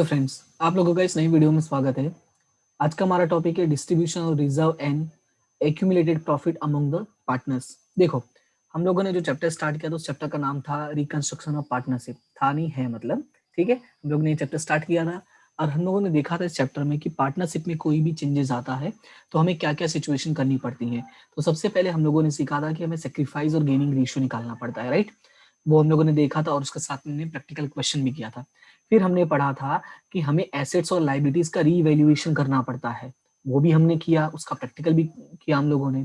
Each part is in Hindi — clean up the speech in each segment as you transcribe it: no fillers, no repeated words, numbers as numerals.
हेलो फ्रेंड्स, आप लोगों का इस नई वीडियो में स्वागत है। आज का हमारा टॉपिक है distribution of reserve and accumulated profit among the partners. देखो, हम लोगों ने जो चैप्टर स्टार्ट किया तो उस चैप्टर का नाम था रिकंस्ट्रक्शन ऑफ पार्टनरशिप। था नहीं है मतलब, ठीक है। हम लोग ने ये चैप्टर स्टार्ट किया था और हम लोगों ने देखा था इस चैप्टर में कि पार्टनरशिप में कोई भी चेंजेस आता है तो हमें क्या क्या सिचुएशन करनी पड़ती है। तो सबसे पहले हम लोगों ने सीखा था कि हमें सेक्रीफाइस और गेनिंग रेशियो निकालना पड़ता है, राइट। वो हम लोगों ने देखा था और उसके साथ में प्रैक्टिकल क्वेश्चन भी किया था। फिर हमने पढ़ा था कि हमें एसेट्स और लाइबिलिटीज का रीवैल्यूएशन करना पड़ता है, वो भी हमने किया, उसका प्रैक्टिकल भी किया हम लोगों ने।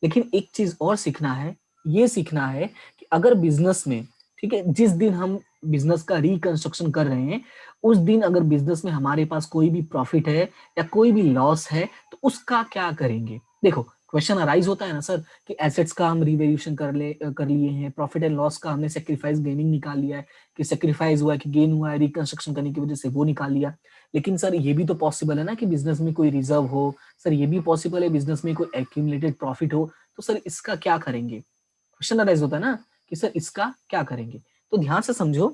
लेकिन एक चीज और सीखना है, ये सीखना है कि अगर बिजनेस में, ठीक है, जिस दिन हम बिजनेस का रिकंस्ट्रक्शन कर रहे हैं उस दिन अगर बिजनेस में हमारे पास कोई भी प्रॉफिट है या कोई भी लॉस है तो उसका क्या करेंगे। देखो, क्वेश्चन अराइज होता है ना सर कि एसेट्स का हम रिवैल्यूएशन कर लिए हैं, प्रॉफिट एंड लॉस का हमने सेक्रीफाइस गेनिंग निकाल लिया है, कि सेक्रीफाइस हुआ है कि गेन हुआ है रिकंस्ट्रक्शन करने की वजह से, वो निकाल लिया। लेकिन सर ये भी तो पॉसिबल है ना कि बिजनेस में कोई रिजर्व हो, सर ये भी पॉसिबल है बिजनेस में कोई एक्यूमुलेटेड प्रॉफिट हो, तो सर इसका क्या करेंगे। क्वेश्चन अराइज होता है ना कि सर इसका क्या करेंगे। तो ध्यान से समझो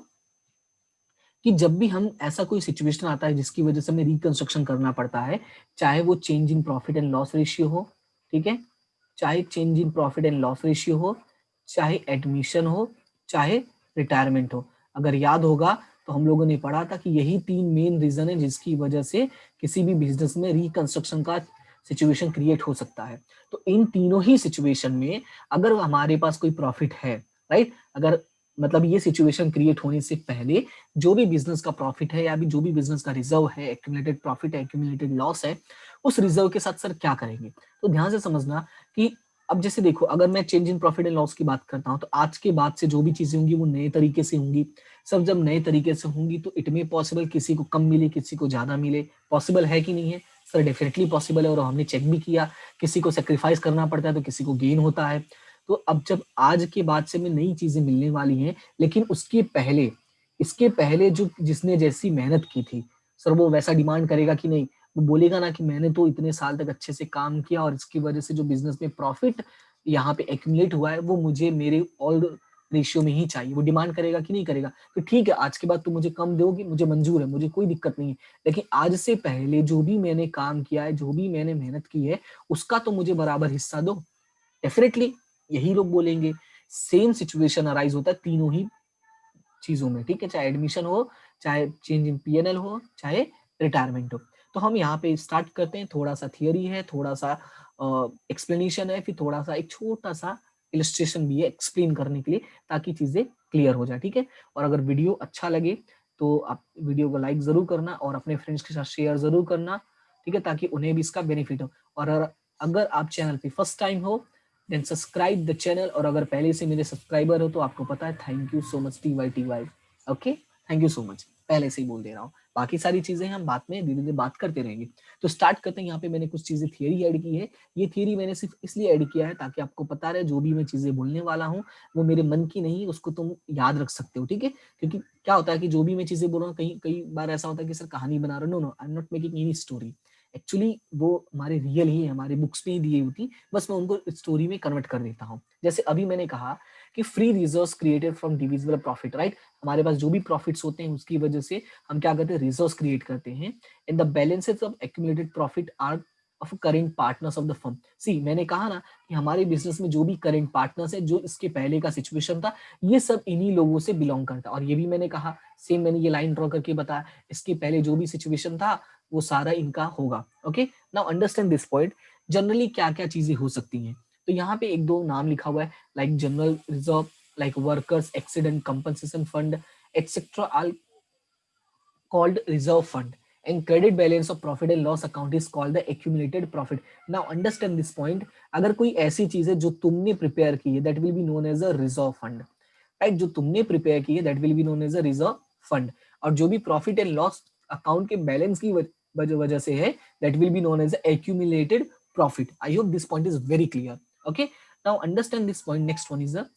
कि जब भी हम ऐसा कोई सिचुएशन आता है जिसकी वजह से हमें रिकंस्ट्रक्शन करना पड़ता है, चाहे वो change in profit and loss ratio हो, ठीक है, चाहे change in profit and loss ratio हो, चाहे एडमिशन हो, चाहे रिटायरमेंट हो। अगर याद होगा तो हम लोगों ने पढ़ा था कि यही तीन मेन रीजन है जिसकी वजह से किसी भी बिजनेस में रिकंस्ट्रक्शन का सिचुएशन क्रिएट हो सकता है। तो इन तीनों ही सिचुएशन में अगर हमारे पास कोई प्रॉफिट है, राइट, अगर मतलब ये सिचुएशन क्रिएट होने से पहले जो भी बिजनेस का प्रॉफिट है या भी जो भी बिजनेस का रिजर्व है, एक्यूमुलेटेड प्रॉफिट है, एक्यूमुलेटेड लॉस है, उस रिजर्व के साथ सर क्या करेंगे। तो ध्यान से समझना कि अब जैसे देखो, अगर मैं change in profit and loss की बात करता हूं तो आज के बाद से जो भी चीजें होंगी वो नए तरीके से होंगी। सब जब नए तरीके से होंगी तो इट में पॉसिबल किसी को कम मिले किसी को ज्यादा मिले, पॉसिबल है कि नहीं है सर, डेफिनेटली पॉसिबल है। और हमने चेक भी किया, किसी को सेक्रीफाइस करना पड़ता है तो किसी को गेन होता है। तो अब जब आज के बाद से में नई चीजें मिलने वाली हैं, लेकिन उसके पहले, इसके पहले जो जिसने जैसी मेहनत की थी सर वो वैसा डिमांड करेगा कि नहीं। वो बोलेगा ना कि मैंने तो इतने साल तक अच्छे से काम किया और इसकी वजह से जो बिजनेस में प्रॉफिट यहाँ पे एक्यूमुलेट हुआ है वो मुझे मेरे ऑल रेशियो में ही चाहिए। वो डिमांड करेगा कि नहीं करेगा। तो ठीक है, आज के बाद तुम मुझे कम दोगी, मुझे मंजूर है, मुझे कोई दिक्कत नहीं है, लेकिन आज से पहले जो भी मैंने काम किया है, जो भी मैंने मेहनत की है, उसका तो मुझे बराबर हिस्सा दो। डेफिनेटली यही लोग बोलेंगे। सेम सिचुएशन अराइज होता है तीनों ही चीजों में, ठीक है, चाहे एडमिशन हो, चाहे चेंज इन पीएनएल हो, चाहे रिटायरमेंट हो। तो हम यहाँ पे स्टार्ट करते हैं, थोड़ा सा थियोरी है, थोड़ा सा एक्सप्लेनेशन है, फिर थोड़ा सा एक छोटा सा इलस्ट्रेशन भी है एक्सप्लेन करने के लिए, ताकि चीजें क्लियर हो जाए, ठीक है। और अगर वीडियो अच्छा लगे तो आप वीडियो को लाइक जरूर करना और अपने फ्रेंड्स के साथ शेयर जरूर करना, ठीक है, ताकि उन्हें भी इसका बेनिफिट हो। और अगर आप चैनल पे फर्स्ट टाइम हो देन सब्सक्राइब द चैनल, और अगर पहले से मेरे सब्सक्राइबर हो तो आपको पता है, thank you so much TY। Okay, thank you so much, पहले से ही बोल दे रहा हूँ। बाकी सारी चीजें हम बाद में धीरे धीरे बात करते रहेंगे। तो स्टार्ट करते हैं। यहाँ पे मैंने कुछ चीजें थियरी ऐड की है। ये थियरी मैंने सिर्फ इसलिए ऐड किया है ताकि आपको पता रहे जो भी मैं चीजें बोलने वाला हूँ वो मेरे मन की नहीं, उसको तुम याद रख सकते हो, ठीक है। क्योंकि क्या होता है कि जो भी मैं चीजें बोल रहा हूँ, कहीं कई बार ऐसा होता है कि सर कहानी बना रहा हूँ। No no, I am not making any story. Actually वो हमारे रियल ही है, हमारे बुक्स में ही दी होती, बस मैं उनको स्टोरी में कन्वर्ट कर देता हूँ। जैसे अभी मैंने कहा कि free reserves created from divisible profit, right. हमारे पास जो भी प्रॉफिट्स होते हैं उसकी वजह से हम क्या करते हैं, रिजर्व्स क्रिएट करते हैं। And the balances of accumulated profit are of current partners of the firm. See, मैंने कहा ना कि हमारे बिजनेस में जो भी करेंट पार्टनर्स है, जो इसके पहले का सिचुएशन था, ये सब इन्हीं लोगों से बिलोंग करता है। और ये भी मैंने कहा, सेम मैंने ये लाइन ड्रॉ करके बताया, इसके पहले जो भी सिचुएशन था वो सारा इनका होगा। Okay, now understand this point. Generally क्या क्या चीजें हो सकती हैं, तो यहाँ पे एक दो नाम लिखा हुआ है, like general reserve, like workers accident compensation fund, etcetera, all called reserve fund, and credit balance of profit and loss account is called the accumulated profit. Now understand this point. अगर कोई ऐसी चीज है जो तुमने प्रिपेयर की है, that will be known as a reserve fund, right. जो तुमने प्रिपेयर की है that will be known as a reserve fund। और जो भी प्रॉफिट एंड लॉस अकाउंट के बैलेंस की वजह से है, that will be known as accumulated profit. I hope this point is very clear. Okay, now understand this point. Next one is at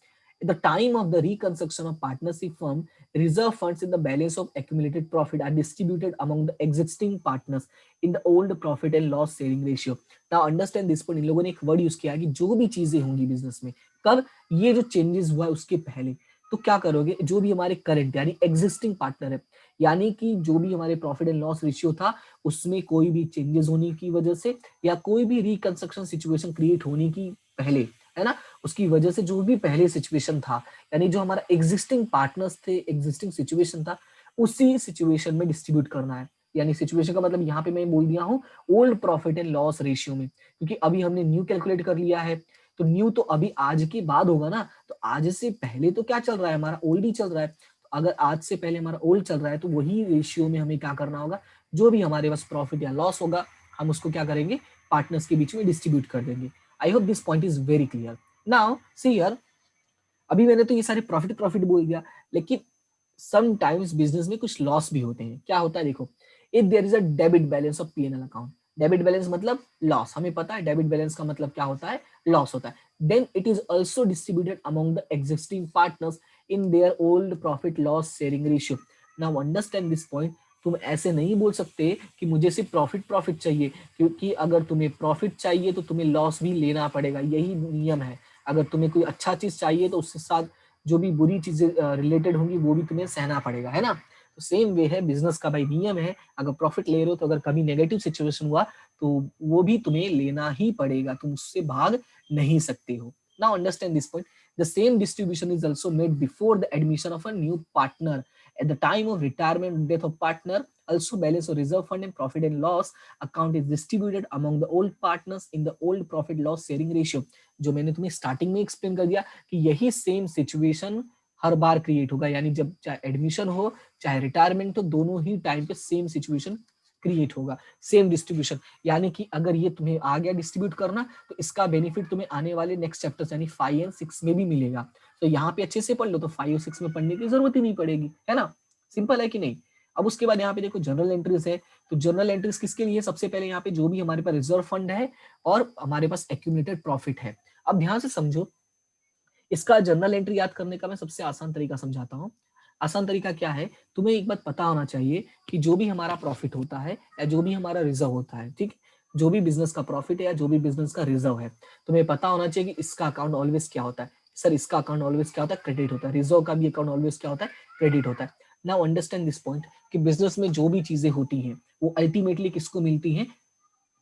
the time of the reconstruction of partnership firm, reserve funds in the balance of accumulated profit are distributed among the existing partners in the old profit and loss sharing ratio. Now understand this point. इन लोगों ने एक वर्ड यूज किया कि जो भी चीजें होंगी बिजनेस में, कब, ये जो चेंजेस हुआ है उसके पहले, तो क्या करोगे, जो भी हमारे करंट यानी एग्जिस्टिंग पार्टनर है, यानी कि जो भी हमारे प्रॉफिट एंड लॉस रेशियो था उसमें कोई भी चेंजेस होने की वजह से या कोई भी रिकंस्ट्रक्शन सिचुएशन क्रिएट होने की पहले, है ना, उसकी वजह से जो भी पहले सिचुएशन था यानी जो हमारा एग्जिस्टिंग पार्टनर्स थे, एग्जिस्टिंग सिचुएशन था, उसी सिचुएशन में डिस्ट्रीब्यूट करना है। यानी सिचुएशन का मतलब यहाँ पे मैं बोल दिया हूँ old profit and loss ratio में, क्योंकि अभी हमने न्यू कैलकुलेट कर लिया है, तो न्यू तो अभी आज के बाद होगा ना, तो आज से पहले तो क्या चल रहा है, हमारा ओल्ड ही चल रहा है। तो अगर आज से पहले हमारा ओल्ड चल रहा है तो वही रेशियो में हमें क्या करना होगा, जो भी हमारे पास प्रॉफिट या लॉस होगा हम उसको क्या करेंगे, पार्टनर्स के बीच में डिस्ट्रीब्यूट कर देंगे। आई hope this point is very clear. Now see here, अभी मैंने तो ये सारे प्रॉफिट प्रॉफिट बोल दिया, लेकिन समटाइम्स बिजनेस में कुछ लॉस भी होते हैं। क्या होता है देखो, if there is a debit balance of PNL account, debit balance मतलब लॉस, हमें पता है डेबिट बैलेंस का मतलब क्या होता है, लॉस होता है। Then it is also distributed among the existing partners in their old profit loss sharing ratio. Now understand this point, तुम ऐसे नहीं बोल सकते कि मुझे सिर्फ प्रॉफिट प्रॉफिट चाहिए, क्योंकि अगर तुम्हें प्रॉफिट चाहिए तो तुम्हें लॉस भी लेना पड़ेगा, यही नियम है। अगर तुम्हें कोई अच्छा चीज चाहिए तो उसके साथ जो भी बुरी चीजें रिलेटेड होंगी वो भी तुम्हें सहना पड़ेगा, है ना। तो सेम वे है बिजनेस का भाई, नियम है, अगर प्रॉफिट ले रहे हो तो अगर कभी नेगेटिव सिचुएशन हुआ तो वो भी तुम्हें लेना ही पड़ेगा, तुम उससे भाग नहीं सकते हो। Now understand this point, the same distribution is also made before the admission of a new partner at the time of retirement death of partner. Also balance of reserve fund and profit and loss account is distributed among the old partners in the old profit loss sharing ratio। जो मैंने तुम्हें स्टार्टिंग में एक्सप्लेन कर दिया कि यही सेम सिचुएशन हर बार क्रिएट होगा, यानी जब चाहे एडमिशन हो चाहे रिटायरमेंट हो, दोनों ही टाइम पे सेम सिचुएशन क्रिएट होगा, सेम डिस्ट्रीब्यूशन। यानी कि अगर ये तुम्हें आ गया डिस्ट्रीब्यूट करना तो इसका बेनिफिट तुम्हें आने वाले नेक्स्ट चैप्टर्स यानी 5 एंड 6 में भी मिलेगा। तो यहाँ पे अच्छे से पढ़ लो तो 5 और 6 में पढ़ने की जरूरत ही नहीं पड़ेगी, है ना। सिंपल है कि नहीं। अब उसके बाद यहाँ पे देखो जनरल एंट्रीज है, तो जनरल एंट्रीज किसके लिए, सबसे पहले यहाँ पे जो भी हमारे पास रिजर्व फंड है और हमारे पास एक्यूमुलेटेड प्रॉफिट है। अब ध्यान से समझो, इसका जर्नल एंट्री याद करने का मैं सबसे आसान तरीका समझाता हूँ। आसान तरीका क्या है, तुम्हें एक बात पता होना चाहिए कि जो भी हमारा प्रॉफिट होता है या जो भी हमारा रिजर्व होता है, ठीक, जो भी बिजनेस का प्रॉफिट है या जो भी बिजनेस का रिजर्व है, तुम्हें पता होना चाहिए कि इसका अकाउंट ऑलवेज क्या होता है। सर इसका अकाउंट ऑलवेज क्या होता है, क्रेडिट होता है। रिजर्व का भी अकाउंट ऑलवेज क्या होता है, क्रेडिट होता है। नाउ अंडरस्टैंड दिस पॉइंट कि बिजनेस में जो भी चीजें होती हैं वो अल्टीमेटली किसको मिलती हैं,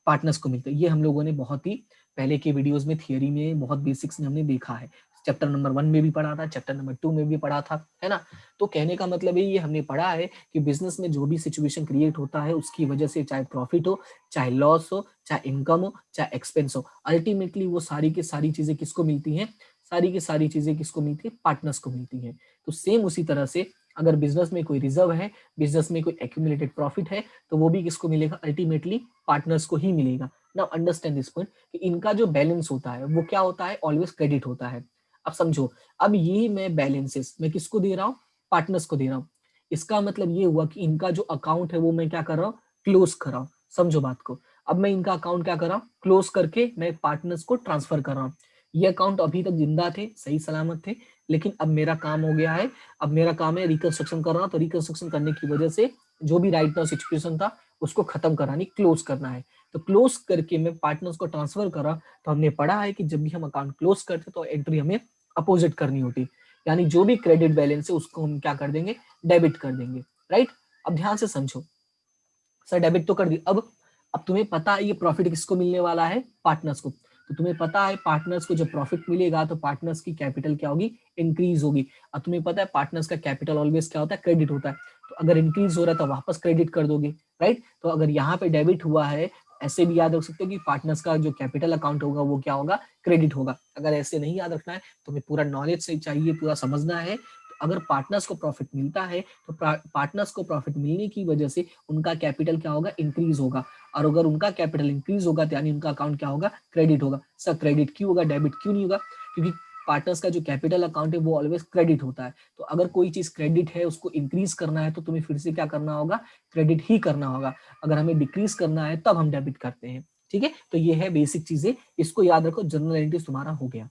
पार्टनर्स को मिलते हैं। ये हम लोगों ने बहुत ही पहले के वीडियोस में थियरी में बहुत बेसिक्स में हमने देखा है, चैप्टर नंबर 1 में भी पढ़ा था, चैप्टर नंबर 2 में भी पढ़ा था, है ना। तो कहने का मतलब ये हमने पढ़ा है कि बिजनेस में जो भी सिचुएशन क्रिएट होता है उसकी वजह से चाहे प्रॉफिट हो चाहे लॉस हो चाहे इनकम हो चाहे एक्सपेंस हो, अल्टीमेटली वो सारी की सारी चीजें किसको मिलती हैं, सारी की सारी चीजें किसको मिलती है, पार्टनर्स को मिलती हैं। तो सेम उसी तरह से अगर बिजनेस में कोई रिजर्व है, बिजनेस में कोई एक्यूमुलेटेड प्रॉफिट है, तो वो भी किसको मिलेगा, अल्टीमेटली पार्टनर्स को ही मिलेगा। नाउ अंडरस्टैंड दिस पॉइंट कि इनका जो बैलेंस होता है वो क्या होता है, ऑलवेज क्रेडिट होता है। अब समझो, अब ये मैं बैलेंसेस मैं किसको दे रहा हूँ, पार्टनर्स को दे रहा हूँ। इसका मतलब ये हुआ कि इनका जो अकाउंट है वो मैं क्या कर रहा हूँ, क्लोज कर रहा हूँ। समझो बात को, अब मैं इनका अकाउंट क्या कर रहा हूँ, क्लोज करके मैं पार्टनर्स को ट्रांसफर कर रहा हूँ। ये अकाउंट अभी तक जिंदा थे, सही सलामत थे, लेकिन अब मेरा काम हो गया है, अब मेरा काम है रिकंस्ट्रक्शन करना। तो रिकंस्ट्रक्शन करने की वजह से जो भी राइट नाउ सिचुएशन था उसको खत्म करानी, क्लोज करना है। तो क्लोज करके मैं पार्टनर्स को ट्रांसफर करा। तो हमने पढ़ा है कि जब भी हम अकाउंट क्लोज करते तो एंट्री हमें अपोजिट करनी होती, यानी जो भी क्रेडिट बैलेंस है उसको हम क्या कर देंगे, डेबिट कर देंगे, राइट। अब ध्यान से समझो, सर डेबिट तो कर दी, अब तुम्हें पता है ये प्रॉफिट किसको मिलने वाला है, पार्टनर्स को। तो तुम्हें पता है पार्टनर्स को जब प्रॉफिट मिलेगा तो पार्टनर्स की कैपिटल क्या होगी, इंक्रीज होगी। अब तुम्हें पता है पार्टनर्स का कैपिटल ऑलवेज क्या होता है, क्रेडिट होता है। तो अगर इंक्रीज हो रहा है तो वापस क्रेडिट कर दोगे, राइट। तो अगर यहाँ पे डेबिट हुआ है, ऐसे भी याद रख सकते हो कि पार्टनर्स का जो कैपिटल अकाउंट होगा वो क्या होगा, क्रेडिट होगा। अगर ऐसे नहीं याद रखना है, तुम्हें पूरा नॉलेज से चाहिए, पूरा समझना है। तो अगर पार्टनर्स को प्रॉफिट मिलता है तो पार्टनर्स को प्रॉफिट मिलने की वजह से उनका कैपिटल क्या होगा, इंक्रीज होगा। और अगर उनका कैपिटल इंक्रीज होगा तो यानी उनका अकाउंट क्या होगा, क्रेडिट होगा। सर क्रेडिट क्यों होगा, डेबिट क्यों नहीं होगा, क्योंकि पार्टनर्स का जो कैपिटल अकाउंट है वो ऑलवेज क्रेडिट होता है। तो अगर कोई चीज क्रेडिट है उसको इंक्रीज करना है तो तुम्हें फिर से क्या करना होगा, क्रेडिट ही करना होगा। अगर हमें डिक्रीज करना है तब हम डेबिट करते हैं, ठीक है। तो ये है बेसिक चीजें, इसको याद रखो, जनरल एंट्रीज तुम्हारा हो गया,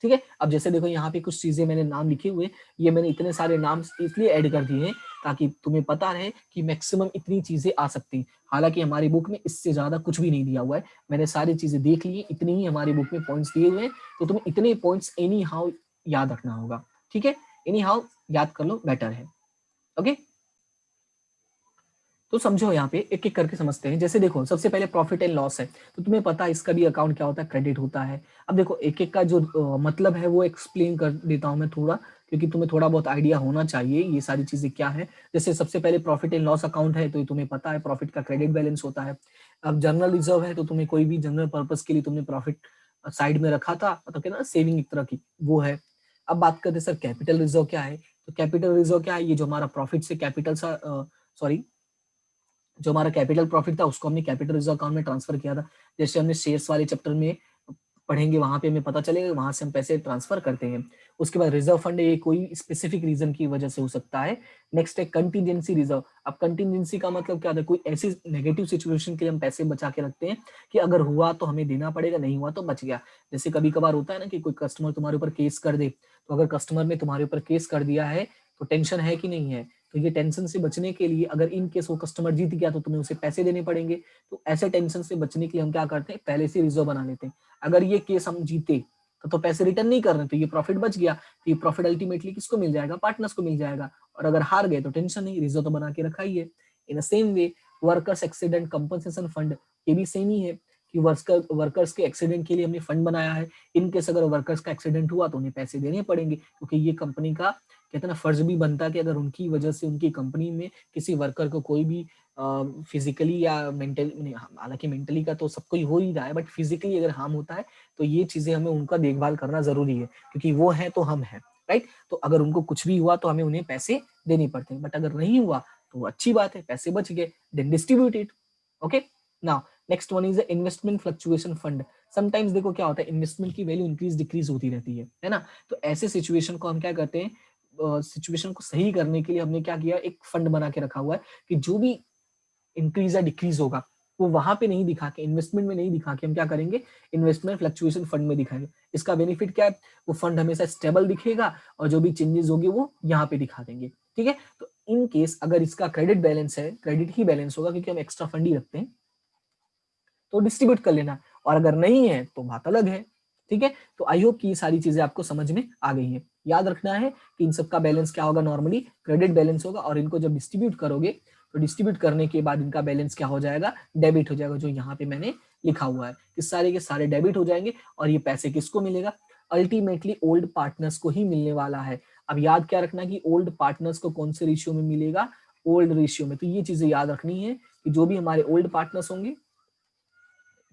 ठीक है। अब जैसे देखो यहाँ पे कुछ चीजें मैंने नाम लिखे हुए, ये मैंने इतने सारे नाम इसलिए ऐड कर दिए हैं ताकि तुम्हें पता रहे कि मैक्सिमम इतनी चीजें आ सकती हैं। हालांकि हमारी बुक में इससे ज्यादा कुछ भी नहीं दिया हुआ है, मैंने सारी चीजें देख ली, इतनी ही हमारी बुक में पॉइंट्स दिए हुए हैं। तो तुम्हें इतने पॉइंट्स एनी हाउ याद रखना होगा, ठीक है। एनी हाउ याद कर लो, बेटर है। ओके, तो समझो यहाँ पे एक एक करके समझते हैं। जैसे देखो, सबसे पहले प्रॉफिट एंड लॉस है, तो तुम्हें पता है इसका भी अकाउंट क्या होता है, क्रेडिट होता है। अब देखो एक एक का जो मतलब है वो एक्सप्लेन कर देता हूँ मैं थोड़ा, क्योंकि तुम्हें थोड़ा बहुत आइडिया होना चाहिए ये सारी चीजें क्या है। जैसे सबसे पहले प्रॉफिट एंड लॉस अकाउंट है, तो तुम्हें पता है प्रॉफिट का क्रेडिट बैलेंस होता है। अब जनरल रिजर्व है, तो तुम्हें कोई भी जनरल पर्पज के लिए तुमने प्रॉफिट साइड में रखा था, मतलब कहना सेविंग एक तरह की, वो है। अब बात करते सर कैपिटल रिजर्व क्या है, तो कैपिटल रिजर्व क्या है, ये जो हमारा प्रॉफिट से कैपिटल सा सॉरी जो हमारा कैपिटल प्रॉफिट था उसको हमने कैपिटल रिजर्व अकाउंट में ट्रांसफर किया था। जैसे हमने शेयर्स वाले चैप्टर में पढ़ेंगे, वहां पे हमें पता चलेगा, वहां से हम पैसे ट्रांसफर करते हैं। उसके बाद रिजर्व फंड, ये कोई स्पेसिफिक रीजन की वजह से हो सकता है। नेक्स्ट है कंटीजेंसी रिजर्व। अब कंटीजेंसी का मतलब क्या होता है, कोई ऐसी नेगेटिव सिचुएशन के लिए हम पैसे बचा के रखते हैं कि अगर हुआ तो हमें देना पड़ेगा, नहीं हुआ तो बच गया। जैसे कभी कभार होता है ना कि कोई कस्टमर तुम्हारे ऊपर केस कर दे, तो अगर कस्टमर ने तुम्हारे ऊपर केस कर दिया है तो टेंशन है कि नहीं है, तो ये टेंशन से बचने के लिए, अगर इन केस वो कस्टमर जीत गया तो तुम्हें उसे पैसे देने पड़ेंगे। तो ऐसे टेंशन से बचने के लिए हम क्या करते हैं, पहले से रिजर्व बना लेते हैं। अगर ये केस हम जीते तो पैसे रिटर्न नहीं कर रहे, तो ये प्रॉफिट बच गया, तो ये प्रॉफिट अल्टीमेटली किसको मिल जाएगा, पार्टनर्स को मिल जाएगा। और अगर हार गए तो टेंशन नहीं, रिजर्व तो बना के रखा ही है। In same way workers accident compensation fund, ये भी सेम ही है कि वर्कर्स के एक्सीडेंट के लिए हमने फंड बनाया है। इन केस अगर वर्कर्स का एक्सीडेंट हुआ तो उन्हें पैसे देने पड़ेंगे, क्योंकि ये कंपनी का कहते हैं ना फर्ज भी बनता है कि अगर उनकी वजह से उनकी कंपनी में किसी वर्कर को कोई भी फिजिकली या मेंटली, हालांकि मेंटली का तो सबको ही हो ही रहा है, बट फिजिकली अगर हार्म होता है तो ये चीजें हमें उनका देखभाल करना जरूरी है, क्योंकि वो है तो हम हैं, राइट। तो अगर उनको कुछ भी हुआ तो हमें उन्हें पैसे देने पड़ते हैं, बट अगर नहीं हुआ तो अच्छी बात है, पैसे बच गए, then distribute it. Okay, now next one is investment fluctuation fund. Sometimes देखो क्या होता है, इन्वेस्टमेंट की वैल्यू इंक्रीज डिक्रीज होती रहती है ना। तो ऐसे सिचुएशन को हम क्या करते हैं, सिचुएशन को सही करने के लिए हमने क्या किया, एक फंड बना के रखा हुआ है कि जो भी इंक्रीज या डिक्रीज होगा वो वहां पे नहीं दिखा के, इन्वेस्टमेंट में नहीं दिखा के, हम क्या करेंगे, इन्वेस्टमेंट फ्लक्चुएशन फंड में दिखाएंगे। इसका बेनिफिट क्या है, वो फंड हमेशा स्टेबल दिखेगा और जो भी चेंजेस होगी वो यहाँ पे दिखा देंगे, ठीक है। तो इन केस अगर इसका क्रेडिट बैलेंस है, क्रेडिट ही बैलेंस होगा क्योंकि हम एक्स्ट्रा फंड ही रखते हैं, तो डिस्ट्रीब्यूट कर लेना, और अगर नहीं है तो बात अलग है, ठीक है। तो आई होप कि ये सारी चीजें आपको समझ में आ गई हैं। याद रखना है कि इन सबका बैलेंस क्या होगा, नॉर्मली क्रेडिट बैलेंस होगा, और इनको जब डिस्ट्रीब्यूट करोगे तो डिस्ट्रीब्यूट करने के बाद इनका बैलेंस क्या हो जाएगा, डेबिट हो जाएगा, जो यहाँ पे मैंने लिखा हुआ है कि सारे के सारे डेबिट हो जाएंगे। और ये पैसे किसको मिलेगा, अल्टीमेटली ओल्ड पार्टनर्स को ही मिलने वाला है। अब याद क्या रखना कि ओल्ड पार्टनर्स को कौन से रेशियो में मिलेगा, ओल्ड रेशियो में। तो ये चीजें याद रखनी है कि जो भी हमारे ओल्ड पार्टनर्स होंगे,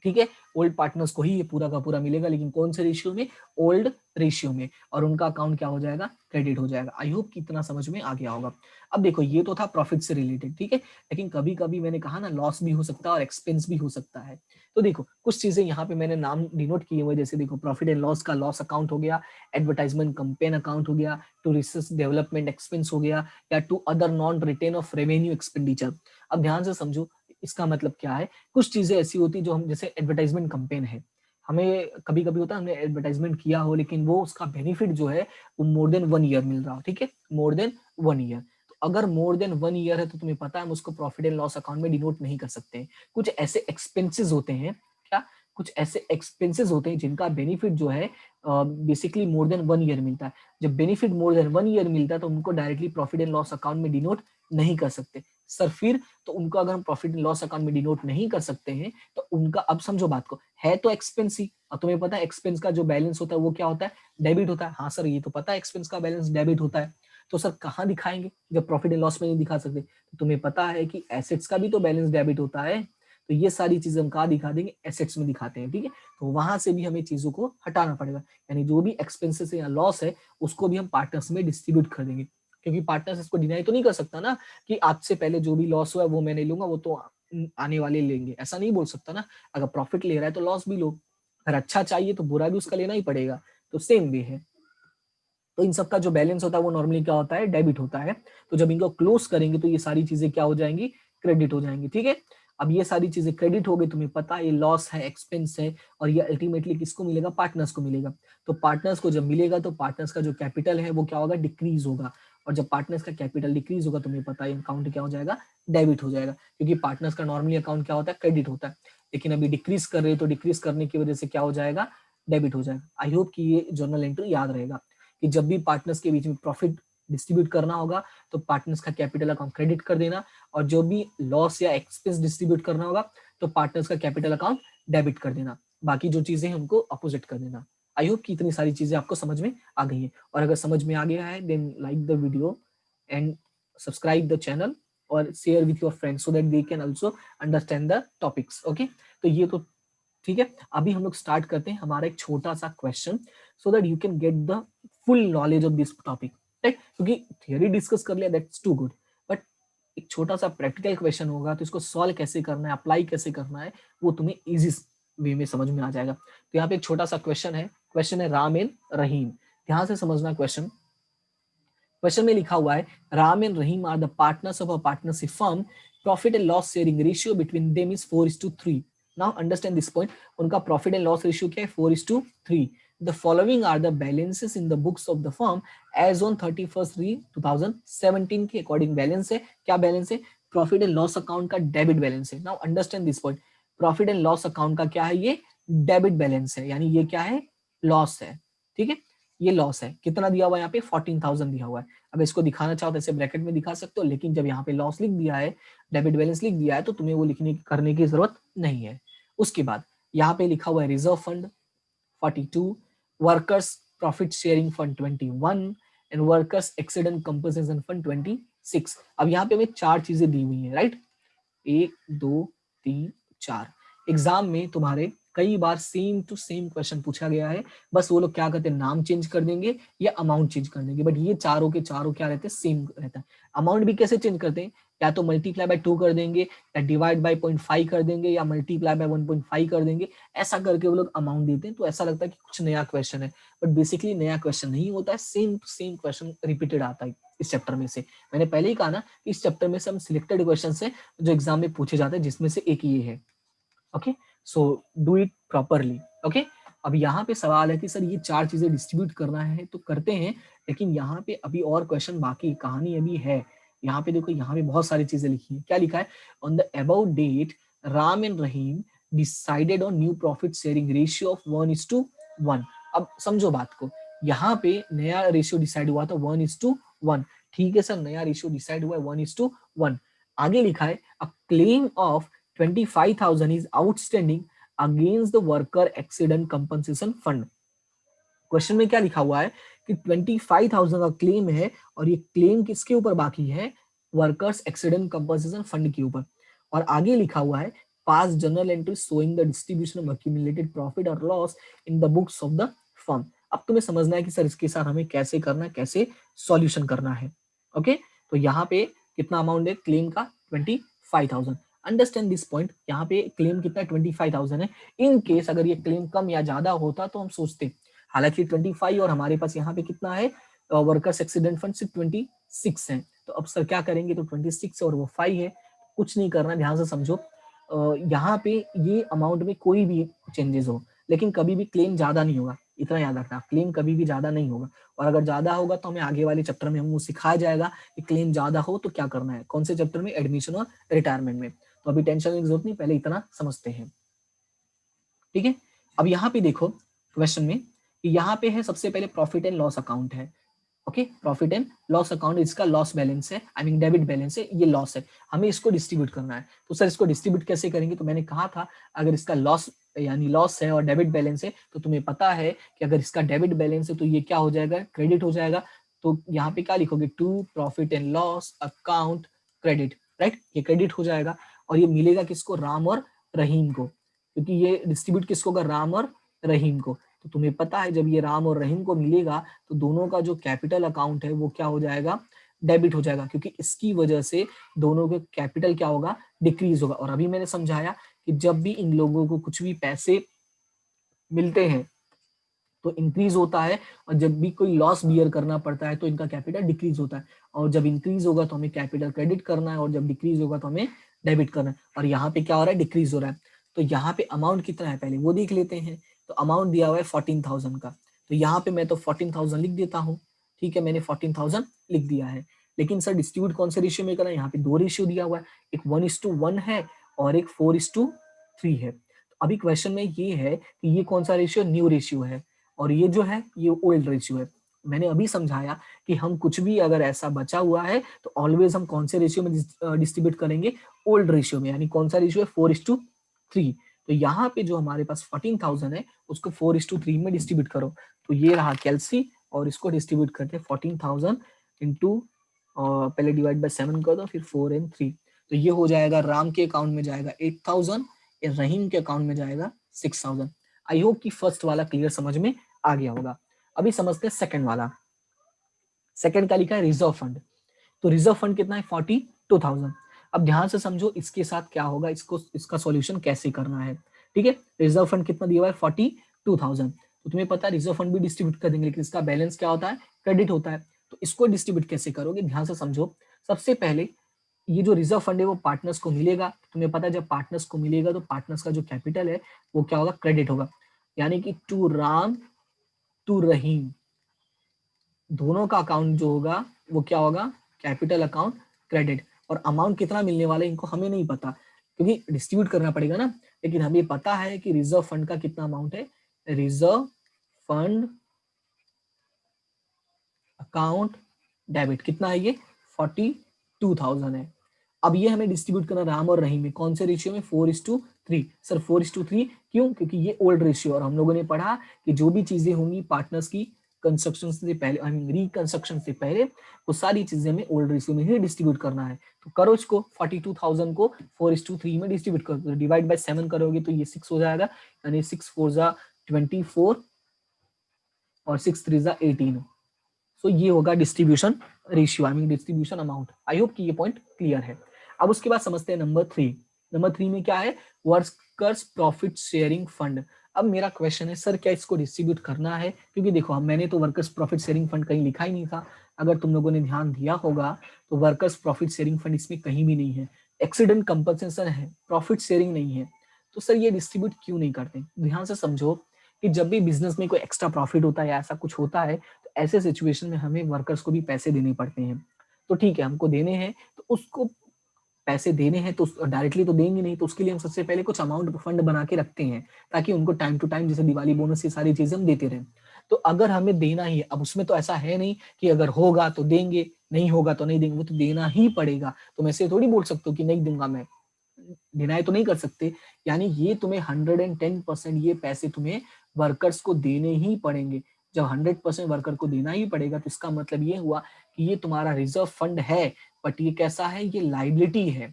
ठीक है, ओल्ड पार्टनर्स को ही ये पूरा का पूरा मिलेगा, लेकिन कौन से रेशियो में, ओल्ड रेशियो में, और उनका अकाउंट क्या हो जाएगा, क्रेडिट हो जाएगा। आई होप कि इतना समझ में आ गया होगा। अब देखो ये तो था प्रॉफिट से रिलेटेड, ठीक है, लेकिन कभी कभी मैंने कहा ना लॉस भी हो सकता है और एक्सपेंस भी हो सकता है। तो देखो कुछ चीजें यहाँ पे मैंने नाम डिनोट किए हुए, जैसे देखो प्रॉफिट एंड लॉस का लॉस अकाउंट हो गया, एडवर्टाइजमेंट कंपेन अकाउंट हो गया, टू रिसर्च डेवलपमेंट एक्सपेंस हो गया, या to other non written off revenue expenditure. अब ध्यान से समझो इसका मतलब क्या है। कुछ चीजें ऐसी होती जो हम, जैसे एडवर्टाइजमेंट कंपेन है, हमें कभी कभी होता है हमने एडवर्टाइजमेंट किया हो लेकिन वो उसका बेनिफिट जो है वो मोर देन 1 ईयर मिल रहा हो, ठीक है, मोर देन 1 ईयर। तो अगर मोर देन 1 ईयर है तो तुम्हें पता है हम उसको प्रॉफिट एंड लॉस अकाउंट में डिनोट नहीं कर सकते। कुछ ऐसे एक्सपेंसेस होते हैं, क्या, कुछ ऐसे एक्सपेंसेस होते हैं जिनका बेनिफिट जो है बेसिकली मोर देन 1 ईयर मिलता है। जब बेनिफिट मोर देन 1 ईयर मिलता है तो उनको directly profit and loss account में डिनोट नहीं कर सकते। सर फिर, तो उनको अगर हम प्रॉफिट एंड लॉस अकाउंट में डिनोट नहीं कर सकते हैं तो उनका, अब समझो बात को, है तो एक्सपेंस ही, और तुम्हें पता है एक्सपेंस का जो बैलेंस होता है वो क्या होता है, डेबिट होता है। हाँ सर ये तो पता है एक्सपेंस का बैलेंस डेबिट होता है, तो सर कहाँ दिखाएंगे जब प्रॉफिट एंड लॉस में नहीं दिखा सकते, तो तुम्हें पता है कि एसेट्स का भी तो बैलेंस डेबिट होता है, तो ये सारी चीजें हम कहाँ दिखा देंगे, एसेट्स में दिखाते हैं, ठीक है। तो वहां से भी हमें चीजों को हटाना पड़ेगा, यानी जो भी एक्सपेंसेस है या लॉस है उसको भी हम पार्टनर्स में डिस्ट्रीब्यूट कर देंगे, क्योंकि पार्टनर्स इसको डिनाई तो नहीं कर सकता ना कि आपसे पहले जो भी लॉस हुआ है वो मैं नहीं लूंगा, वो तो आने वाले लेंगे, ऐसा नहीं बोल सकता ना। अगर प्रॉफिट ले रहा है तो लॉस भी लो, अगर अच्छा चाहिए तो बुरा भी उसका लेना ही पड़ेगा, तो सेम वे है। तो इन सब का जो बैलेंस होता है वो नॉर्मली क्या होता है, डेबिट होता है। तो जब इनको क्लोज करेंगे तो ये सारी चीजें क्या हो जाएंगी, क्रेडिट हो जाएंगी, ठीक है। अब ये सारी चीजें क्रेडिट हो गई, तुम्हें पता है ये लॉस है, एक्सपेंस है, और ये अल्टीमेटली किसको मिलेगा, पार्टनर्स को मिलेगा। तो पार्टनर्स को जब मिलेगा तो पार्टनर्स का जो कैपिटल है वो क्या होगा, डिक्रीज होगा, और जब पार्टनर्स का कैपिटल डिक्रीज होगा तुम्हें पता है अकाउंट क्या हो जाएगा, डेबिट हो जाएगा, क्योंकि पार्टनर्स का नॉर्मली अकाउंट क्या होता है, क्रेडिट होता है, लेकिन अभी डिक्रीज कर रहे हैं तो डिक्रीज करने की वजह से क्या हो जाएगा, डेबिट हो जाएगा। आई होप कि ये जर्नल एंट्री याद रहेगा कि जब भी पार्टनर्स के बीच में प्रॉफिट डिस्ट्रीब्यूट करना होगा तो पार्टनर्स का कैपिटल अकाउंट क्रेडिट कर देना, और जो भी लॉस या एक्सपेंस डिस्ट्रीब्यूट करना होगा तो पार्टनर्स का कैपिटल अकाउंट डेबिट कर देना, बाकी जो चीजें हैं उनको अपोजिट कर देना। आई होप कि इतनी सारी चीजें आपको समझ में आ गई है, और अगर समझ में आ गया है then like the video and subscribe the channel और share with your friends so that they can also understand the topics. Okay, तो ये तो ठीक है। अभी हम लोग स्टार्ट करते हैं हमारा एक छोटा सा question so that you can get the full knowledge of this topic, right? क्योंकि थियरी डिस्कस कर लिया दैट्स टू गुड, बट एक छोटा सा प्रैक्टिकल क्वेश्चन होगा तो इसको सॉल्व कैसे करना है, अप्लाई कैसे करना है, वो तुम्हें इजी वे में समझ में आ जाएगा। तो यहाँ पे एक छोटा सा क्वेश्चन है राम एंड रहीम। ध्यान से समझना क्वेश्चन में लिखा हुआ है Ram and Rahim are the partners of a partnership firm, profit and loss sharing ratio between them is 4:3। Now understand this point. उनका प्रॉफिट एंड लॉस रेशियो क्या है? 4:3। The following are the balances in the books of the firm as on 31st 2017 के अकॉर्डिंग बैलेंस है। क्या बैलेंस है? प्रॉफिट एंड लॉस अकाउंट का डेबिट बैलेंस है। Now understand this point. Profit and loss account का क्या है? ये डेबिट बैलेंस है, यानी ये क्या है? लॉस है। ठीक है, ये लॉस है। कितना दिया हुआ है यहाँ पे? 14,000 दिया हुआ है। अब इसको दिखाना चाहो तो ऐसे ब्रैकेट में दिखा सकते हो, लेकिन जब यहाँ पे लॉस लिख दिया है, डेबिट बैलेंस लिख दिया है, तो तुम्हें वो लिखने करने की जरूरत नहीं है। उसके बाद यहाँ पे लिखा हुआ है reserve fund 42, workers profit sharing fund 21 and workers accident compensation fund 26। अब यहाँ पे हमें 4 चीजें दी हुई है, राइट? 1 2 3 4। एग्जाम में तुम्हारे कई बार सेम टू सेम क्वेश्चन पूछा गया है, बस वो लोग क्या करते हैं, नाम चेंज कर देंगे या अमाउंट चेंज कर देंगे, बट ये चारों के चारों क्या रहते हैं? सेम रहता है। अमाउंट भी कैसे चेंज करते हैं? या तो मल्टीप्लाई बाय 2 कर देंगे, या डिवाइड बाय 0.5 कर देंगे, या मल्टीप्लाई बाय 1.5 कर देंगे। ऐसा करके वो लोग अमाउंट देते हैं, तो ऐसा लगता है कि कुछ नया क्वेश्चन है, बट बेसिकली नया क्वेश्चन नहीं होता है, same to same question repeated आता है इस चैप्टर में से। मैंने पहले ही कहा ना, इस चैप्टर में से हम सिलेक्टेड क्वेश्चन है जो एग्जाम में पूछे जाते हैं, जिसमें से एक ये है। Okay, so do it properly. Okay, अब यहाँ पे सवाल है कि सर ये 4 चीजें डिस्ट्रीब्यूट करना है तो करते हैं, लेकिन यहाँ पे अभी और क्वेश्चन बाकी, कहानी अभी है। यहाँ पे देखो, यहाँ पे बहुत सारी चीजें लिखी है। क्या लिखा है? On the about date Ram and Rahim decided on new profit sharing ratio of 1:1। अब समझो बात को, यहाँ पे नया रेशियो डिसाइड हुआ था 1:1। ठीक है सर, नया रेशियो डिसाइड हुआ है 1:1। आगे लिखा है a claim of 25,000 is outstanding against the worker accident compensation fund। Question में क्या लिखा हुआ है कि 25,000 का क्लेम है, और ये क्लेम किसके ऊपर बाकी है? वर्कर्स एक्सीडेंट कंपनसेशन फंड के ऊपर। और आगे लिखा हुआ है pass journal entry showing the distribution of accumulated profit और loss in the books of the firm. अब तुम्हें समझना है कि सर इसके साथ हमें कैसे करना है, कैसे सॉल्यूशन करना है। ओके, तो यहाँ पे कितना अमाउंट है क्लेम का? 25,000। Understand this point. यहाँ पे क्लेम कितना? 25,000 है। इन केस अगर ये क्लेम कम या ज्यादा होता तो हम सोचते, हालांकि 25 और हमारे पास यहाँ पे कितना है? वर्कर्स एक्सीडेंट फंड सिर्फ 26 है। तो अब सर क्या करेंगे? तो 26 और वो 5 है, कुछ नहीं करना, ध्यान से समझो। यहाँ पे ये अमाउंट में कोई भी चेंजेस हो, लेकिन कभी भी क्लेम ज्यादा नहीं होगा, इतना याद रखना, क्लेम कभी भी ज्यादा नहीं होगा। और अगर ज्यादा होगा तो हमें आगे वाले चैप्टर में हमको सिखाया जाएगा कि क्लेम ज्यादा हो तो क्या करना है। कौन से चैप्टर में? एडमिशन और रिटायरमेंट में। तो अभी टेंशन की जरूरत नहीं, पहले इतना समझते हैं। ठीक है, अब यहाँ पे देखो क्वेश्चन में, यहाँ पे है सबसे पहले प्रॉफिट एंड लॉस अकाउंट है। Okay, profit and loss account, इसका लॉस बैलेंस है, आई मीन डेबिट बैलेंस है, ये लॉस है, हमें इसको डिस्ट्रीब्यूट करना है। तो सर इसको डिस्ट्रीब्यूट कैसे करेंगे? तो मैंने कहा था अगर इसका लॉस यानी लॉस है और डेबिट बैलेंस है, तो तुम्हें पता है कि अगर इसका डेबिट बैलेंस है तो ये क्या हो जाएगा? क्रेडिट हो जाएगा। तो यहाँ पे क्या लिखोगे? To profit and loss account credit, right? ये क्रेडिट हो जाएगा, और ये मिलेगा किसको? राम और रहीम को, क्योंकि ये डिस्ट्रीब्यूट किसको होगा? राम और रहीम को। तो तुम्हें पता है जब ये राम और रहीम को मिलेगा तो दोनों का जो कैपिटल अकाउंट है वो क्या हो जाएगा? डेबिट हो जाएगा, क्योंकि इसकी वजह से दोनों के कैपिटल क्या होगा? डिक्रीज होगा। और अभी मैंने समझाया कि जब भी इन लोगों को कुछ भी पैसे मिलते हैं तो इंक्रीज होता है, और जब भी कोई लॉस बियर करना पड़ता है तो इनका कैपिटल डिक्रीज होता है। और जब इंक्रीज होगा तो हमें कैपिटल क्रेडिट करना है, और जब डिक्रीज होगा तो हमें डेबिट करना है। और यहाँ पे क्या हो रहा है? डिक्रीज हो रहा है। तो यहाँ पे अमाउंट कितना है पहले वो देख लेते हैं। तो अमाउंट दिया हुआ है 14,000 का, तो यहाँ पे मैं तो 14,000 लिख देता हूँ। ठीक है, मैंने 14,000 लिख दिया है। लेकिन सर डिस्ट्रीब्यूट कौन से रेशियो में करना है? यहाँ पे 2 रेशियो दिया हुआ है, एक 1:1 है और एक 4:3 है। तो अभी क्वेश्चन में ये है कि ये कौन सा रेशियो? न्यू रेशियो है, और ये जो है ये ओल्ड रेशियो है। मैंने अभी समझाया कि हम कुछ भी अगर ऐसा बचा हुआ है तो ऑलवेज हम कौन से रेशियो में डिस्ट्रीब्यूट करेंगे, ओल्ड रेशियो में, यानी कौन सा रेशियो है 4:3। तो यहाँ पे जो हमारे पास 14,000 है उसको 4:3 में डिस्ट्रीब्यूट करो, तो ये रहा कैल्सी, और इसको डिस्ट्रीब्यूट करते हैं 14,000 इंटू, पहले डिवाइड बाय 7 कर दो, फिर 4 एंड 3, तो ये हो जाएगा राम के अकाउंट में जाएगा 8,000, रहीम के अकाउंट में जाएगा 6,000। आई होप कि फर्स्ट वाला क्लियर समझ में आ गया होगा। अभी समझते हैं सेकंड वाला। सेकंड का लिखा है रिजर्व फंड, तो रिजर्व फंड कितना है 42,000। अब ध्यान से समझो इसके साथ क्या होगा, इसको इसका सॉल्यूशन कैसे करना है। ठीक है, रिजर्व फंड कितना दिया हुआ है 42,000, तो तुम्हें पता है रिजर्व फंड भी डिस्ट्रीब्यूट कर देंगे, लेकिन इसका बैलेंस क्या होता है, क्रेडिट होता है। तो इसको डिस्ट्रीब्यूट कैसे करोगे, ध्यान से समझो। सबसे पहले ये जो रिजर्व फंड है वो पार्टनर्स को मिलेगा, तुम्हें पता है जब पार्टनर्स को मिलेगा तो पार्टनर्स का जो कैपिटल है वो क्या होगा, क्रेडिट होगा, यानी कि टू राम टू रहीम, दोनों का अकाउंट जो होगा वो क्या होगा, कैपिटल अकाउंट क्रेडिट। और अमाउंट कितना मिलने वाला है इनको हमें नहीं पता, क्योंकि डिस्ट्रीब्यूट करना पड़ेगा ना, लेकिन हमें पता है कि रिजर्व फंड का कितना अमाउंट है, रिजर्व फंड अकाउंट डेबिट कितना है ये 42,000 है। अब ये हमें डिस्ट्रीब्यूट करना राम और रहीम में, कौन से रेशियो में 4:3। सर 4:3 क्यों, क्योंकि ये ओल्ड रेशियो, और हम लोगों ने पढ़ा कि जो भी चीजें होंगी पार्टनर्स की कंस्ट्रक्शन से पहले, आई मीन रिकंस्ट्रक्शन से पहले, वो सारी चीजें हमें ओल्ड रेशियो में ही डिस्ट्रीब्यूट करना है। तो करो इसको, 42,000 को 4:3 में डिस्ट्रीब्यूट करो, तो डिवाइड बाय 7 करोगे तो ये 6 हो जाएगा, यानी 6 4 जा 24 और 6 3 जा 18। सो ये होगा distribution ratio, I mean distribution amount. I hope कि ये पॉइंट क्लियर है। अब उसके बाद समझते हैं नंबर 3। नंबर 3 में क्या है, वर्कर्स प्रॉफिट शेयरिंग फंड। अब मेरा क्वेश्चन है सर क्या इसको डिस्ट्रीब्यूट करना है, क्योंकि देखो मैंने तो वर्कर्स प्रॉफिट शेयरिंग फंड कहीं लिखा ही नहीं था। अगर तुम लोगों ने ध्यान दिया होगा तो वर्कर्स प्रॉफिट शेयरिंग फंड इसमें कहीं भी नहीं है, एक्सीडेंट कंपनसेशन है, प्रॉफिट शेयरिंग नहीं है। तो सर ये डिस्ट्रीब्यूट क्यों नहीं करते, ध्यान से समझो कि जब भी बिजनेस में कोई एक्स्ट्रा प्रॉफिट होता है या ऐसा कुछ होता है, तो ऐसे सिचुएशन में हमें वर्कर्स को भी पैसे देने पड़ते हैं। तो ठीक है हमको देने हैं, तो उसको पैसे देने हैं तो डायरेक्टली तो देंगे नहीं, तो उसके लिए हम सबसे पहले कुछ अमाउंट फंड बना के रखते हैं, ताकि उनको टाइम टू टाइम जैसे दिवाली बोनस ये सारी चीजें हम देते रहें। तो अगर हमें देना ही है, अब उसमें तो ऐसा है नहीं कि अगर होगा तो देंगे, नहीं होगा तो नहीं देंगे, वो तो देना ही पड़ेगा। तुम ऐसे थोड़ी बोल सकते हो कि नहीं दूंगा मैं, डिनाई तो नहीं कर सकते। यानी ये तुम्हें 110% ये पैसे तुम्हें वर्कर्स को देने ही पड़ेंगे। जब 100% वर्कर को देना ही पड़ेगा तो इसका मतलब ये हुआ कि ये तुम्हारा रिजर्व फंड है, बट ये कैसा है, ये लाइबिलिटी है,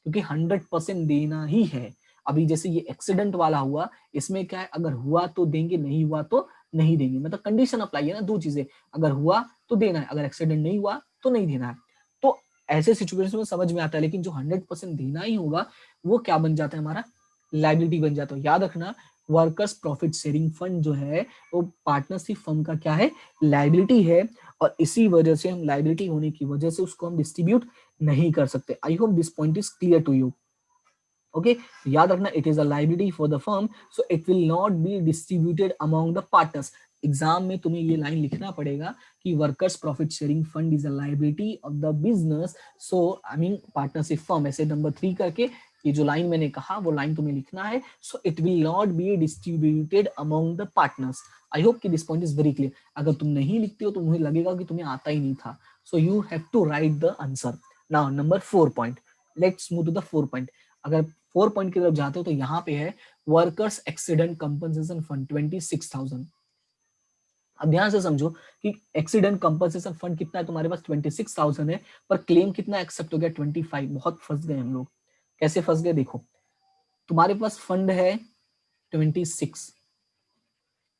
क्योंकि 100% देना ही है। अभी जैसे ये एक्सीडेंट वाला हुआ, इसमें क्या है, अगर हुआ तो देंगे, नहीं हुआ तो नहीं देंगे, मतलब कंडीशन अप्लाई है ना, दो चीजें, अगर हुआ तो देना है, अगर एक्सीडेंट नहीं हुआ तो नहीं देना है। तो ऐसे सिचुएशन में समझ में आता है, लेकिन जो 100% देना ही होगा वो क्या बन जाता है, हमारा लाइबिलिटी बन जाता है। याद रखना वर्कर्स प्रॉफिट शेयरिंग फंड जो है वो पार्टनरशिप फर्म का क्या है, लाइबिलिटी है, और इसी वजह से हम लाइबिलिटी होने की वजह से उसको हम डिस्ट्रीब्यूट नहीं कर सकते। I hope this point is clear to you. Okay, याद रखना it is a liability for the firm, so it will not be distributed among the partners. Exam में तुम्हें ये लाइन लिखना पड़ेगा कि workers profit sharing fund is a liability of the business, so I mean partnership firm, ऐसे नंबर 3 करके ये जो लाइन मैंने कहा वो लाइन तुम्हें लिखना है। So it will not be distributed among the partners. I hope कि this point is very clear. अगर तुम नहीं लिखते हो तो मुझे लगेगा कि तुम्हें आता ही नहीं था। So you have to write the answer. Now number 4 point, let's move to the 4 point. अगर 4 पॉइंट की तरफ जाते हो तो यहाँ पे है वर्कर्स एक्सीडेंट कंपनसेशन फंड 26,000। अब ध्यान से समझो कि एक्सीडेंट कंपनसेशन फंड कितना है तुम्हारे पास 26,000 है, पर क्लेम कितना एक्सेप्ट हो गया 25। बहुत फंस गए हम लोग। कैसे फंस गए, देखो तुम्हारे पास फंड है 26,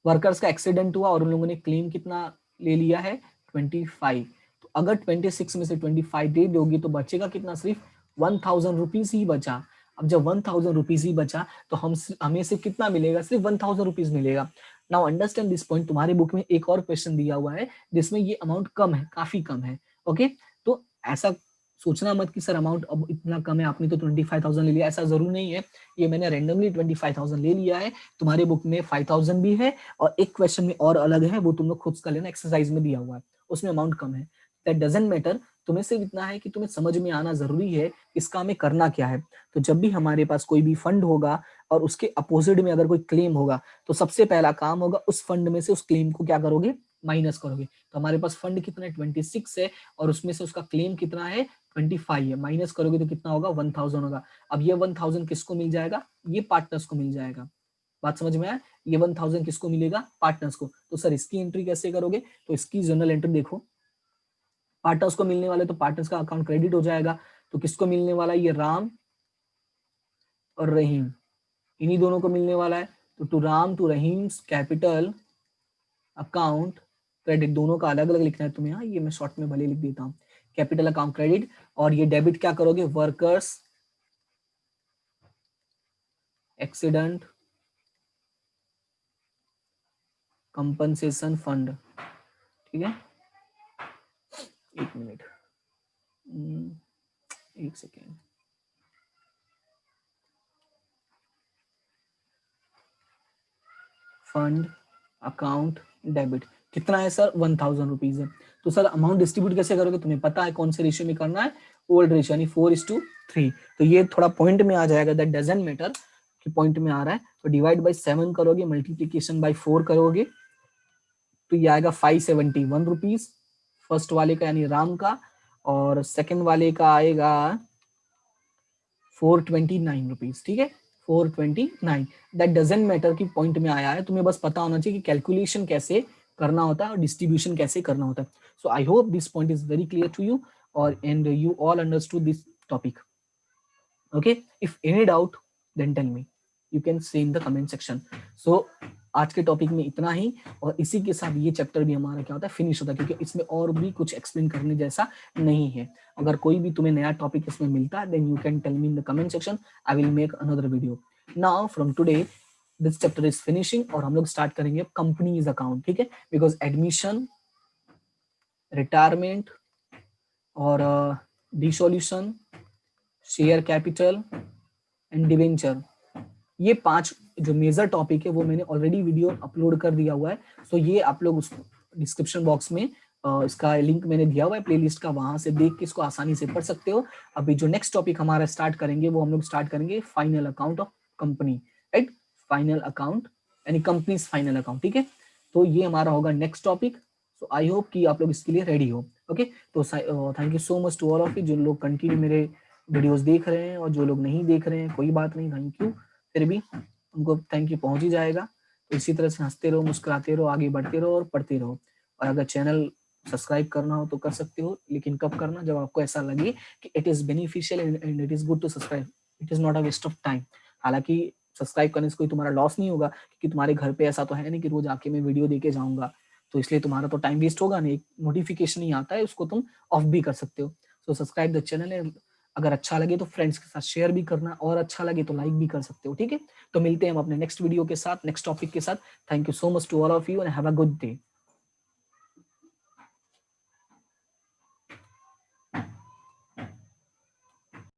वर्कर्स का एक्सीडेंट हुआ और उन लोगों ने क्लेम कितना ले लिया है 25। तो अगर 26 में से 25 दे दोगे तो बचेगा कितना, सिर्फ 1,000 रुपीज ही बचा। अब जब 1,000 रुपीज ही बचा तो हमें सिर्फ कितना मिलेगा, सिर्फ 1,000 रुपीज मिलेगा। Now understand this point. तुम्हारे बुक में एक और क्वेश्चन दिया हुआ है जिसमें ये अमाउंट कम है, काफी कम है। ओके, तो ऐसा सोचना मत कि सर अमाउंट अब इतना कम है, आपने तो 25,000 ले लिया, ऐसा जरूर नहीं है। ये मैंने रेंडमली 25,000 ले लिया है। तुम्हारे बुक में 5,000 भी है और एक क्वेश्चन में और अलग है, वो तुम लोग खुद कर लेना, एक्सरसाइज में दिया हुआ है, उसमें अमाउंट कम है। दैट डजंट मैटर, तुम्हें सिर्फ इतना है कि तुम्हें समझ में आना जरूरी है इसका हमें करना क्या है। तो जब भी हमारे पास कोई भी फंड होगा और उसके अपोजिट में अगर कोई क्लेम होगा, तो सबसे पहला काम होगा उस फंड में से उस क्लेम को क्या करोगे, माइनस करोगे तो हमारे पास फंड कितना है 26 है और उसमें से उसका क्लेम कितना है 25 है, माइनस करोगे तो कितना होगा 1000 होगा। अब ये 1000 किसको मिल जाएगा, ये पार्टनर्स को मिल जाएगा। बात समझ में आया, ये 1000 किसको मिलेगा, पार्टनर्स को। तो सर इसकी एंट्री कैसे करोगे, तो इसकी जर्नल एंट्री देखो, पार्टनर्स को मिलने वाले तो पार्टनर्स का अकाउंट क्रेडिट हो जाएगा, तो किसको मिलने वाला है, ये राम और रहीम, इन्हीं दोनों को मिलने वाला है। तो to Ram to Rahim capital account credit, दोनों का अलग अलग लिखना है तुम्हें, हाँ ये मैं शॉर्ट में भले लिख देता हूँ, कैपिटल अकाउंट क्रेडिट। और ये डेबिट क्या करोगे, वर्कर्स एक्सीडेंट कंपनसेशन फंड, ठीक है। एक मिनट, एक सेकेंड, फंड अकाउंट डेबिट कितना है सर 1000 रुपीज है। तो सर अमाउंट डिस्ट्रीब्यूट कैसे करोगे, तुम्हें पता है कौन से रेशियो में करना है, ओल्ड रेशियो यानी 4:3। तो ये थोड़ा पॉइंट में आ जाएगा, दैट डजंट मैटर कि पॉइंट में आ रहा है। तो डिवाइड बाय 7 करोगे, मल्टीप्लीकेशन बाय 4 करोगे तो ये आएगा 571 रुपीज फर्स्ट वाले का यानी राम का, और सेकंड वाले का आएगा 429 रुपीज, ठीक है 429। दैट डजंट मैटर कि पॉइंट में आया है, तुम्हें बस पता होना चाहिए कि कैलकुलेशन कैसे करना होता है और डिस्ट्रीब्यूशन कैसे करना होता है। So I hope this point is very clear to you और and you all understood this topic. Okay, if any doubt then tell me, you can say in the comment section. So आज के टॉपिक में इतना ही, और इसी के साथ ये चैप्टर भी हमारा क्या होता है फिनिश होता है, क्योंकि इसमें और भी कुछ एक्सप्लेन करने जैसा नहीं है। अगर कोई भी तुम्हें नया टॉपिक इसमें मिलता है then you can tell me in the comment section, I will make another video. Now from today this chapter is finishing और हम लोग स्टार्ट करेंगे कंपनीज अकाउंट, ठीक है, बिकॉज एडमिशन, रिटायरमेंट और dissolution, share capital and debenture, ये 5 जो मेजर टॉपिक है वो मैंने ऑलरेडी वीडियो अपलोड कर दिया हुआ है। सो ये आप लोग उस डिस्क्रिप्शन बॉक्स में इसका लिंक मैंने दिया हुआ है प्लेलिस्ट का, वहां से देख के इसको आसानी से पढ़ सकते हो। अभी जो नेक्स्ट टॉपिक हमारा स्टार्ट करेंगे वो हम लोग स्टार्ट करेंगे final account of company, right, final account यानी कंपनीज फाइनल अकाउंट, ठीक है। तो ये हमारा होगा next topic. So I hope कि आप लोग इसके लिए रेडी हो। ओके, तो thank you so much to all of you जो लोग कंटिन्यू मेरे वीडियोस देख रहे हैं, और जो लोग नहीं देख रहे हैं कोई बात नहीं, थैंक यू, फिर भी उनको थैंक यू पहुंच ही जाएगा। तो इसी तरह से हंसते रहो, मुस्कुराते रहो, आगे बढ़ते रहो और पढ़ते रहो। और अगर चैनल सब्सक्राइब करना हो तो कर सकते हो, लेकिन कब करना, जब आपको ऐसा लगे कि it is beneficial and it is good to subscribe, it is not a waste of time. हालांकि सब्सक्राइब करने से कोई तुम्हारा लॉस नहीं होगा, क्योंकि तुम्हारे घर पे ऐसा तो है नहीं कि रोज आके मैं वीडियो देके जाऊंगा, तो इसलिए तुम्हारा तो टाइम वेस्ट होगा नहीं। एक नोटिफिकेशन ही आता है, उसको तुम ऑफ भी कर सकते हो। सो सब्सक्राइब द चैनल, अगर अच्छा लगे तो फ्रेंड्स के साथ शेयर भी करना, और अच्छा लगे तो लाइक भी कर सकते हो, ठीक है। तो मिलते हैं हम अपने नेक्स्ट वीडियो के साथ, नेक्स्ट टॉपिक के साथ। Thank you so much to all of you and have a good day.